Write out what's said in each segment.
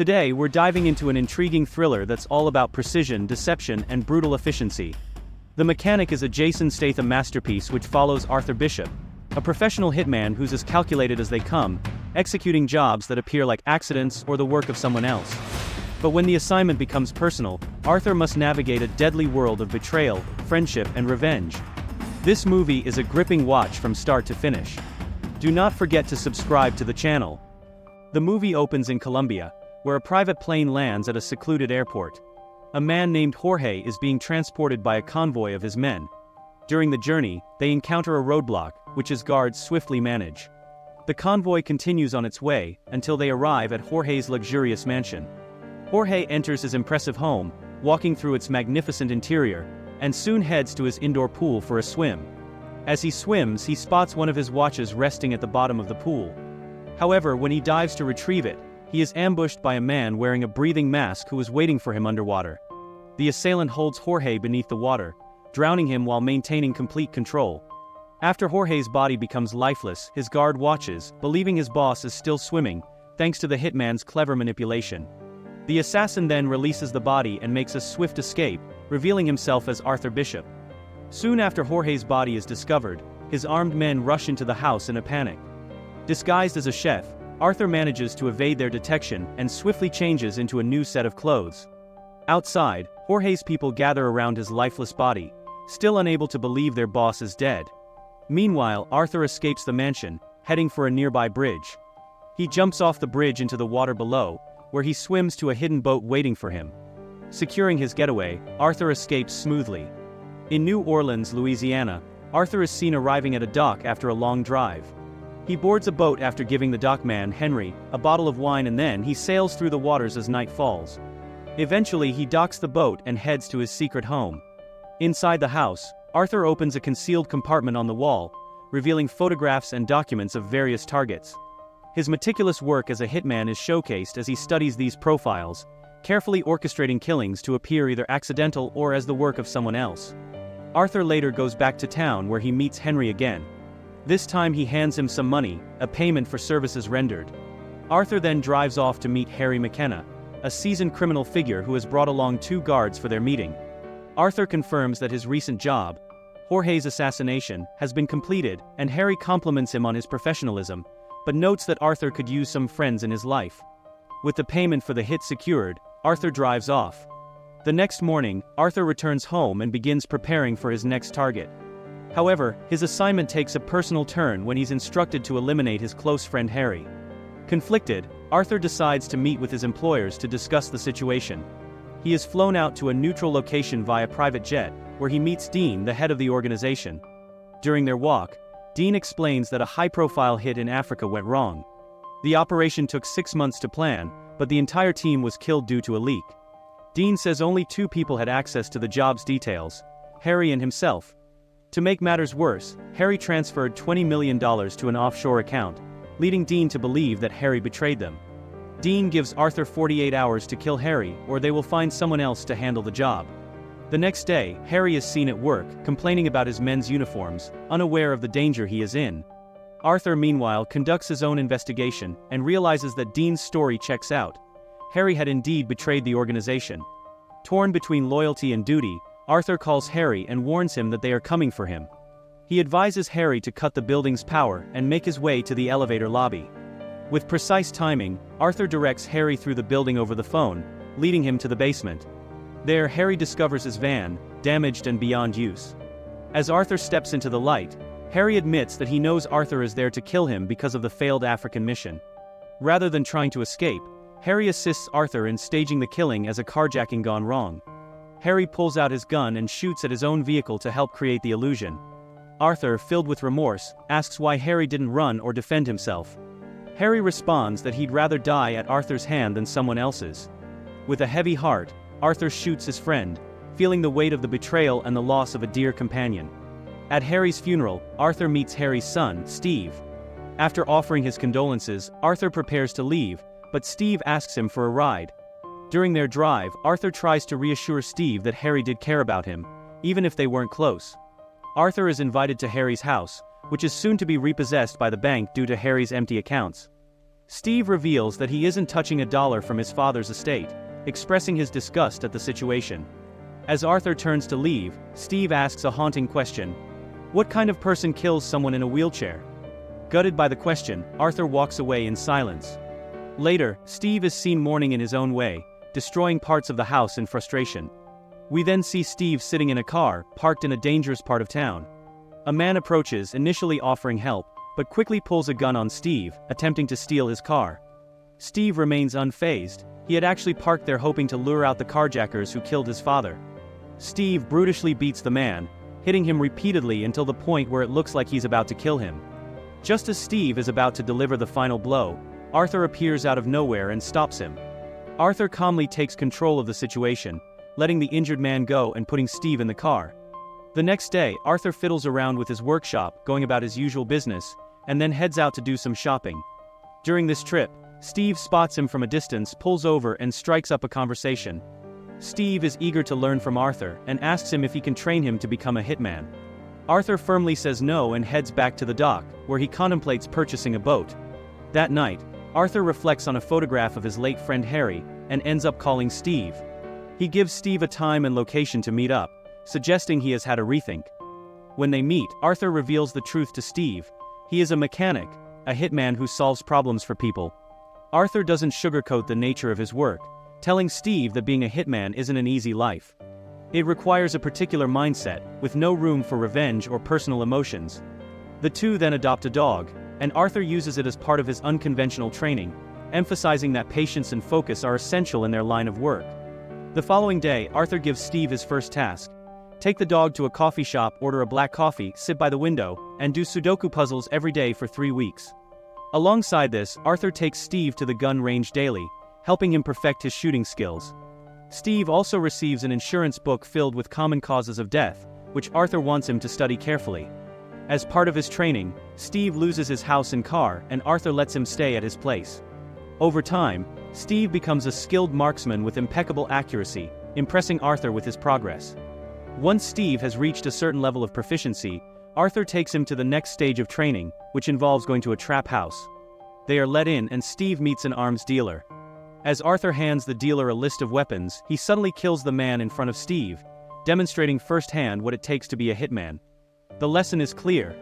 Today, we're diving into an intriguing thriller that's all about precision, deception, and brutal efficiency. The Mechanic is a Jason Statham masterpiece which follows Arthur Bishop, a professional hitman who's as calculated as they come, executing jobs that appear like accidents or the work of someone else. But when the assignment becomes personal, Arthur must navigate a deadly world of betrayal, friendship, and revenge. This movie is a gripping watch from start to finish. Do not forget to subscribe to the channel. The movie opens in Colombia, where a private plane lands at a secluded airport. A man named Jorge is being transported by a convoy of his men. During the journey, they encounter a roadblock, which his guards swiftly manage. The convoy continues on its way, until they arrive at Jorge's luxurious mansion. Jorge enters his impressive home, walking through its magnificent interior, and soon heads to his indoor pool for a swim. As he swims, he spots one of his watches resting at the bottom of the pool. However, when he dives to retrieve it, he is ambushed by a man wearing a breathing mask who is waiting for him underwater. The assailant holds Jorge beneath the water, drowning him while maintaining complete control. After Jorge's body becomes lifeless, his guard watches, believing his boss is still swimming, thanks to the hitman's clever manipulation. The assassin then releases the body and makes a swift escape, revealing himself as Arthur Bishop. Soon after Jorge's body is discovered, his armed men rush into the house in a panic. Disguised as a chef, Arthur manages to evade their detection and swiftly changes into a new set of clothes. Outside, Jorge's people gather around his lifeless body, still unable to believe their boss is dead. Meanwhile, Arthur escapes the mansion, heading for a nearby bridge. He jumps off the bridge into the water below, where he swims to a hidden boat waiting for him. Securing his getaway, Arthur escapes smoothly. In New Orleans, Louisiana, Arthur is seen arriving at a dock after a long drive. He boards a boat after giving the dockman, Henry, a bottle of wine, and then he sails through the waters as night falls. Eventually, he docks the boat and heads to his secret home. Inside the house, Arthur opens a concealed compartment on the wall, revealing photographs and documents of various targets. His meticulous work as a hitman is showcased as he studies these profiles, carefully orchestrating killings to appear either accidental or as the work of someone else. Arthur later goes back to town where he meets Henry again. This time he hands him some money, a payment for services rendered. Arthur then drives off to meet Harry McKenna, a seasoned criminal figure who has brought along 2 guards for their meeting. Arthur confirms that his recent job, Jorge's assassination, has been completed, and Harry compliments him on his professionalism, but notes that Arthur could use some friends in his life. With the payment for the hit secured, Arthur drives off. The next morning, Arthur returns home and begins preparing for his next target. However, his assignment takes a personal turn when he's instructed to eliminate his close friend Harry. Conflicted, Arthur decides to meet with his employers to discuss the situation. He is flown out to a neutral location via private jet, where he meets Dean, the head of the organization. During their walk, Dean explains that a high-profile hit in Africa went wrong. The operation took 6 months to plan, but the entire team was killed due to a leak. Dean says only 2 people had access to the job's details, Harry and himself. To make matters worse, Harry transferred $20 million to an offshore account, leading Dean to believe that Harry betrayed them. Dean gives Arthur 48 hours to kill Harry, or they will find someone else to handle the job. The next day, Harry is seen at work, complaining about his men's uniforms, unaware of the danger he is in. Arthur, meanwhile, conducts his own investigation, and realizes that Dean's story checks out. Harry had indeed betrayed the organization. Torn between loyalty and duty, Arthur calls Harry and warns him that they are coming for him. He advises Harry to cut the building's power and make his way to the elevator lobby. With precise timing, Arthur directs Harry through the building over the phone, leading him to the basement. There, Harry discovers his van, damaged and beyond use. As Arthur steps into the light, Harry admits that he knows Arthur is there to kill him because of the failed African mission. Rather than trying to escape, Harry assists Arthur in staging the killing as a carjacking gone wrong. Harry pulls out his gun and shoots at his own vehicle to help create the illusion. Arthur, filled with remorse, asks why Harry didn't run or defend himself. Harry responds that he'd rather die at Arthur's hand than someone else's. With a heavy heart, Arthur shoots his friend, feeling the weight of the betrayal and the loss of a dear companion. At Harry's funeral, Arthur meets Harry's son, Steve. After offering his condolences, Arthur prepares to leave, but Steve asks him for a ride. During their drive, Arthur tries to reassure Steve that Harry did care about him, even if they weren't close. Arthur is invited to Harry's house, which is soon to be repossessed by the bank due to Harry's empty accounts. Steve reveals that he isn't touching a dollar from his father's estate, expressing his disgust at the situation. As Arthur turns to leave, Steve asks a haunting question. What kind of person kills someone in a wheelchair? Gutted by the question, Arthur walks away in silence. Later, Steve is seen mourning in his own way, destroying parts of the house in frustration. We then see Steve sitting in a car, parked in a dangerous part of town. A man approaches, initially offering help, but quickly pulls a gun on Steve, attempting to steal his car. Steve remains unfazed. He had actually parked there hoping to lure out the carjackers who killed his father. Steve brutally beats the man, hitting him repeatedly until the point where it looks like he's about to kill him. Just as Steve is about to deliver the final blow, Arthur appears out of nowhere and stops him. Arthur calmly takes control of the situation, letting the injured man go and putting Steve in the car. The next day, Arthur fiddles around with his workshop, going about his usual business, and then heads out to do some shopping. During this trip, Steve spots him from a distance, pulls over and strikes up a conversation. Steve is eager to learn from Arthur and asks him if he can train him to become a hitman. Arthur firmly says no and heads back to the dock, where he contemplates purchasing a boat. That night, Arthur reflects on a photograph of his late friend Harry, and ends up calling Steve. He gives Steve a time and location to meet up, suggesting he has had a rethink. When they meet, Arthur reveals the truth to Steve. He is a mechanic, a hitman who solves problems for people. Arthur doesn't sugarcoat the nature of his work, telling Steve that being a hitman isn't an easy life. It requires a particular mindset, with no room for revenge or personal emotions. The two then adopt a dog, and Arthur uses it as part of his unconventional training, emphasizing that patience and focus are essential in their line of work. The following day, Arthur gives Steve his first task. Take the dog to a coffee shop, order a black coffee, sit by the window, and do Sudoku puzzles every day for 3 weeks. Alongside this, Arthur takes Steve to the gun range daily, helping him perfect his shooting skills. Steve also receives an insurance book filled with common causes of death, which Arthur wants him to study carefully. As part of his training, Steve loses his house and car, and Arthur lets him stay at his place. Over time, Steve becomes a skilled marksman with impeccable accuracy, impressing Arthur with his progress. Once Steve has reached a certain level of proficiency, Arthur takes him to the next stage of training, which involves going to a trap house. They are let in and Steve meets an arms dealer. As Arthur hands the dealer a list of weapons, he suddenly kills the man in front of Steve, demonstrating firsthand what it takes to be a hitman. The lesson is clear.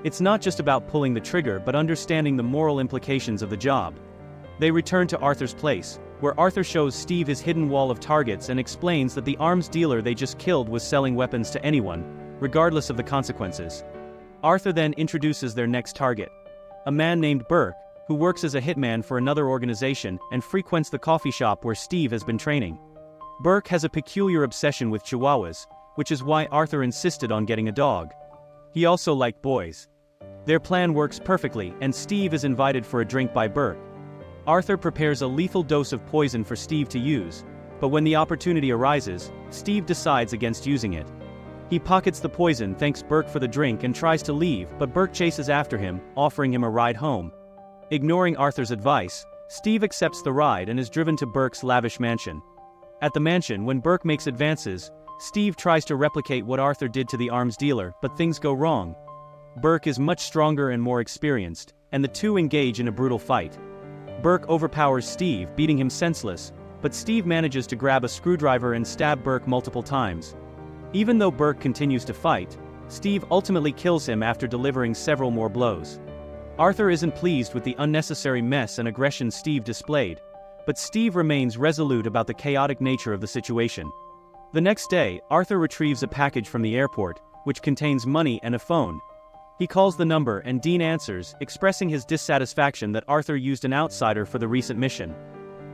It's not just about pulling the trigger but understanding the moral implications of the job. They return to Arthur's place, where Arthur shows Steve his hidden wall of targets and explains that the arms dealer they just killed was selling weapons to anyone, regardless of the consequences. Arthur then introduces their next target, a man named Burke, who works as a hitman for another organization and frequents the coffee shop where Steve has been training. Burke has a peculiar obsession with chihuahuas, which is why Arthur insisted on getting a dog. He also liked boys. Their plan works perfectly, and Steve is invited for a drink by Burke. Arthur prepares a lethal dose of poison for Steve to use, but when the opportunity arises, Steve decides against using it. He pockets the poison, thanks Burke for the drink and tries to leave, but Burke chases after him, offering him a ride home. Ignoring Arthur's advice, Steve accepts the ride and is driven to Burke's lavish mansion. At the mansion, when Burke makes advances, Steve tries to replicate what Arthur did to the arms dealer, but things go wrong. Burke is much stronger and more experienced, and the two engage in a brutal fight. Burke overpowers Steve, beating him senseless, but Steve manages to grab a screwdriver and stab Burke multiple times. Even though Burke continues to fight, Steve ultimately kills him after delivering several more blows. Arthur isn't pleased with the unnecessary mess and aggression Steve displayed, but Steve remains resolute about the chaotic nature of the situation. The next day, Arthur retrieves a package from the airport, which contains money and a phone. He calls the number and Dean answers, expressing his dissatisfaction that Arthur used an outsider for the recent mission.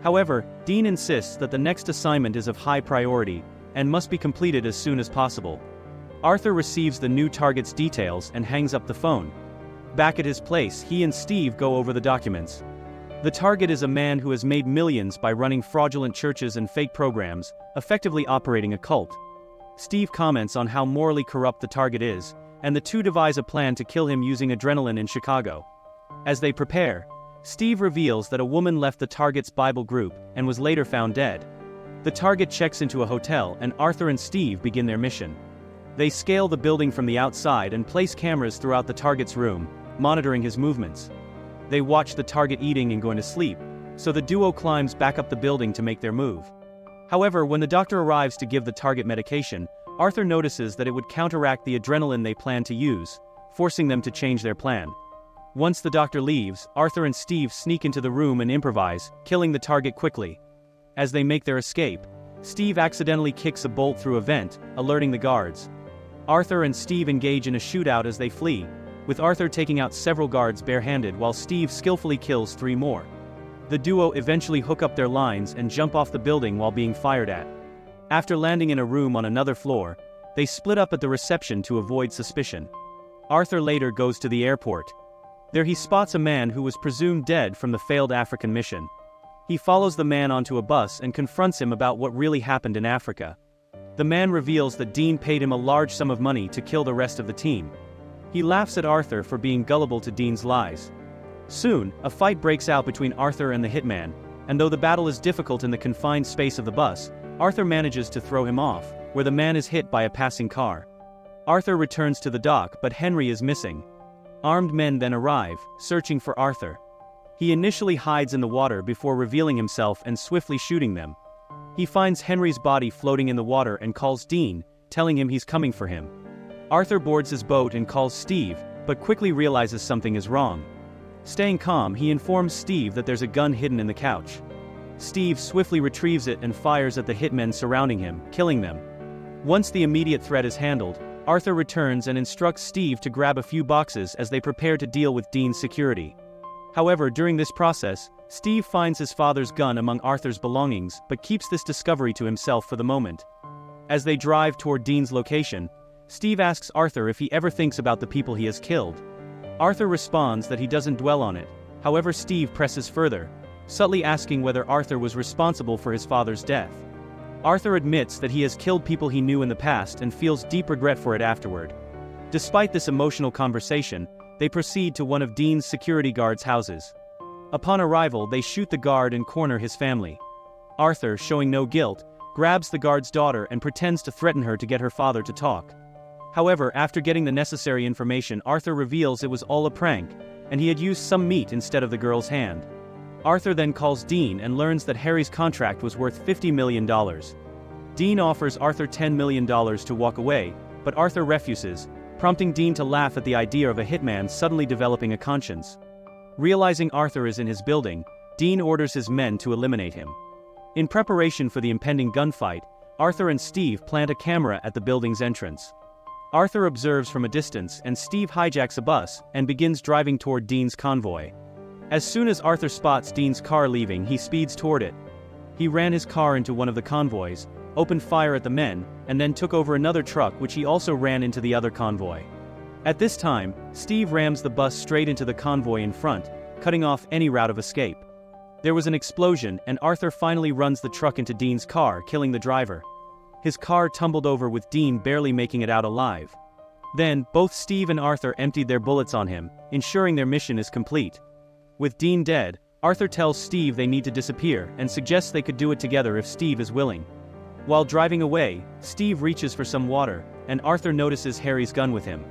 However, Dean insists that the next assignment is of high priority and must be completed as soon as possible. Arthur receives the new target's details and hangs up the phone. Back at his place, he and Steve go over the documents. The target is a man who has made millions by running fraudulent churches and fake programs, effectively operating a cult. Steve comments on how morally corrupt the target is, and the two devise a plan to kill him using adrenaline in Chicago. As they prepare, Steve reveals that a woman left the target's Bible group and was later found dead. The target checks into a hotel and Arthur and Steve begin their mission. They scale the building from the outside and place cameras throughout the target's room, monitoring his movements. They watch the target eating and going to sleep, so the duo climbs back up the building to make their move. However, when the doctor arrives to give the target medication, Arthur notices that it would counteract the adrenaline they plan to use, forcing them to change their plan. Once the doctor leaves, Arthur and Steve sneak into the room and improvise, killing the target quickly. As they make their escape, Steve accidentally kicks a bolt through a vent, alerting the guards. Arthur and Steve engage in a shootout as they flee, with Arthur taking out several guards barehanded while Steve skillfully kills 3 more. The duo eventually hook up their lines and jump off the building while being fired at. After landing in a room on another floor, they split up at the reception to avoid suspicion. Arthur later goes to the airport. There he spots a man who was presumed dead from the failed African mission. He follows the man onto a bus and confronts him about what really happened in Africa. The man reveals that Dean paid him a large sum of money to kill the rest of the team. He laughs at Arthur for being gullible to Dean's lies. Soon, a fight breaks out between Arthur and the hitman, and though the battle is difficult in the confined space of the bus, Arthur manages to throw him off, where the man is hit by a passing car. Arthur returns to the dock, but Henry is missing. Armed men then arrive, searching for Arthur. He initially hides in the water before revealing himself and swiftly shooting them. He finds Henry's body floating in the water and calls Dean, telling him he's coming for him. Arthur boards his boat and calls Steve, but quickly realizes something is wrong. Staying calm, he informs Steve that there's a gun hidden in the couch. Steve swiftly retrieves it and fires at the hitmen surrounding him, killing them. Once the immediate threat is handled, Arthur returns and instructs Steve to grab a few boxes as they prepare to deal with Dean's security. However, during this process, Steve finds his father's gun among Arthur's belongings but keeps this discovery to himself for the moment. As they drive toward Dean's location, Steve asks Arthur if he ever thinks about the people he has killed. Arthur responds that he doesn't dwell on it. However, Steve presses further, subtly asking whether Arthur was responsible for his father's death. Arthur admits that he has killed people he knew in the past and feels deep regret for it afterward. Despite this emotional conversation, they proceed to one of Dean's security guards' houses. Upon arrival, they shoot the guard and corner his family. Arthur, showing no guilt, grabs the guard's daughter and pretends to threaten her to get her father to talk. However, after getting the necessary information, Arthur reveals it was all a prank, and he had used some meat instead of the girl's hand. Arthur then calls Dean and learns that Harry's contract was worth $50 million. Dean offers Arthur $10 million to walk away, but Arthur refuses, prompting Dean to laugh at the idea of a hitman suddenly developing a conscience. Realizing Arthur is in his building, Dean orders his men to eliminate him. In preparation for the impending gunfight, Arthur and Steve plant a camera at the building's entrance. Arthur observes from a distance and Steve hijacks a bus and begins driving toward Dean's convoy. As soon as Arthur spots Dean's car leaving, he speeds toward it. He ran his car into one of the convoys, opened fire at the men, and then took over another truck which he also ran into the other convoy. At this time, Steve rams the bus straight into the convoy in front, cutting off any route of escape. There was an explosion and Arthur finally runs the truck into Dean's car, killing the driver. His car tumbled over with Dean barely making it out alive. Then, both Steve and Arthur emptied their bullets on him, ensuring their mission is complete. With Dean dead, Arthur tells Steve they need to disappear and suggests they could do it together if Steve is willing. While driving away, Steve reaches for some water, and Arthur notices Harry's gun with him.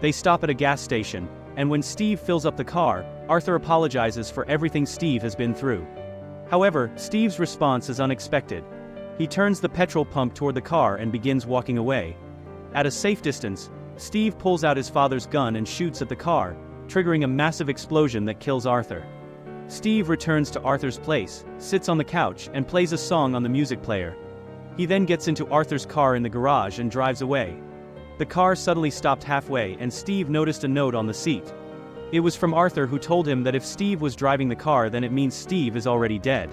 They stop at a gas station, and when Steve fills up the car, Arthur apologizes for everything Steve has been through. However, Steve's response is unexpected. He turns the petrol pump toward the car and begins walking away. At a safe distance, Steve pulls out his father's gun and shoots at the car, triggering a massive explosion that kills Arthur. Steve returns to Arthur's place, sits on the couch, and plays a song on the music player. He then gets into Arthur's car in the garage and drives away. The car suddenly stopped halfway and Steve noticed a note on the seat. It was from Arthur, who told him that if Steve was driving the car, then it means Steve is already dead.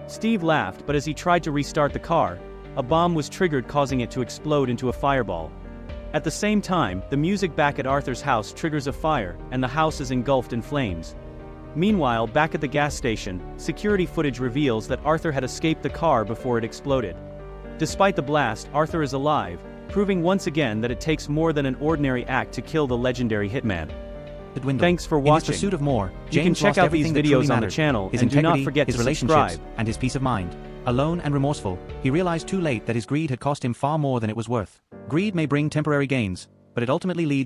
Steve laughed, but as he tried to restart the car, a bomb was triggered, causing it to explode into a fireball. At the same time, the music back at Arthur's house triggers a fire, and the house is engulfed in flames. Meanwhile, back at the gas station, security footage reveals that Arthur had escaped the car before it exploded. Despite the blast, Arthur is alive, proving once again that it takes more than an ordinary act to kill the legendary hitman. Thanks for watching. In his pursuit of more, you can check out these videos on the channel, and do not forget to subscribe. His relationships, and his peace of mind. Alone and remorseful, he realized too late that his greed had cost him far more than it was worth. Greed may bring temporary gains, but it ultimately leads